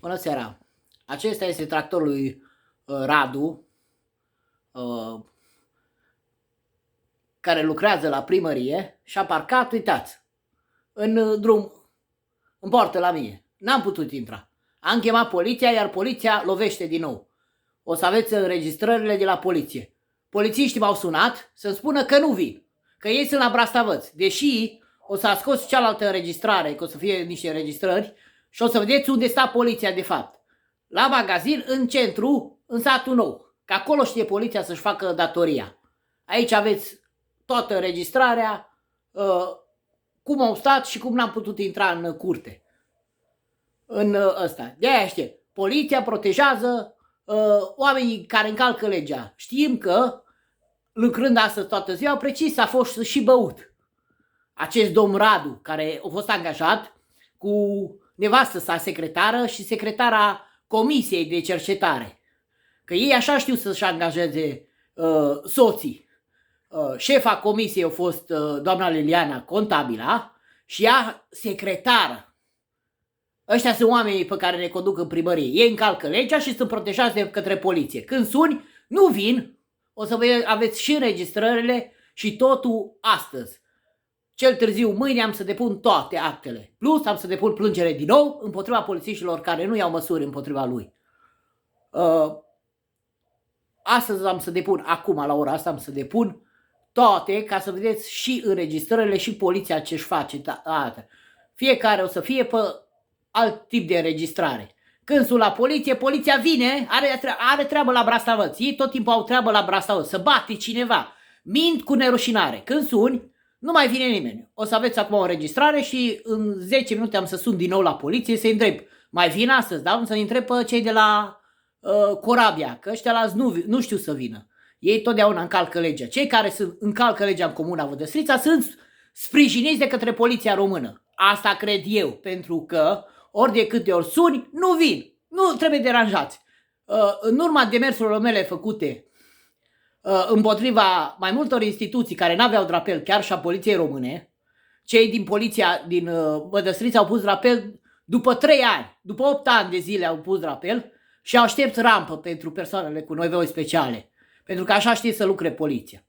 Bună seara! Acesta este tractorul lui Radu, care lucrează la primărie și a parcat, uitați, în drum, în poartă la mine. N-am putut intra. Am chemat poliția, iar poliția lovește din nou. O să aveți înregistrările de la poliție. Polițiștii m-au sunat să-mi spună că nu vin, că ei sunt la Brastavăț. Deși o să ascoți cealaltă înregistrare, că o să fie niște înregistrări și o să vedeți unde sta poliția de fapt. La magazin, în centru, în satul nou. Că acolo știe poliția să-și facă datoria. Aici aveți toată înregistrarea, cum au stat și cum n-am putut intra în curte. În ăsta. De-aia știe. Poliția protejează oamenii care încalcă legea. Știm că, lucrând astăzi toată ziua, precis a fost și băut. Acest domn Radu, care a fost angajat cu nevastă sa secretară și secretara Comisiei de Cercetare. Că ei așa știu să-și angajeze soții. Șefa comisiei a fost doamna Liliana, contabila, și ea secretară. Ăștia sunt oamenii pe care ne conduc în primărie. Ei încalcă legea și sunt protejați de către poliție. Când suni, nu vin, o să aveți și înregistrările și totul astăzi. Cel târziu, mâine am să depun toate actele. Plus am să depun plângere din nou împotriva polițiștilor care nu iau măsuri împotriva lui. Astăzi am să depun, acum la ora asta am să depun toate, ca să vedeți și înregistrările și poliția ce-și face. Fiecare o să fie pe alt tip de înregistrare. Când sunt la poliție, poliția vine, are treabă la Brastavăț. Ei tot timpul au treabă la Brastavăț, să bate cineva. Mint cu nerușinare. Când suni, nu mai vine nimeni. O să aveți acum o înregistrare și în 10 minute am să sun din nou la poliție să-i întreb. Mai vin astăzi, da? Să-i întreb pe cei de la Corabia, că ăștia la nu știu să vină. Ei totdeauna încalcă legea. Cei care încalcă legea în comuna Vădăstrița sunt sprijiniți de către poliția română. Asta cred eu, pentru că ori de câte ori suni, nu vin. Nu trebuie deranjați. În urma demersurilor mele făcute împotriva mai multor instituții care n-aveau drapel, chiar și a poliției române, cei din poliția din Vădăstrița au pus drapel după 3 ani, după 8 ani de zile au pus drapel și aștept rampă pentru persoanele cu nevoi speciale, pentru că așa știe să lucre poliția.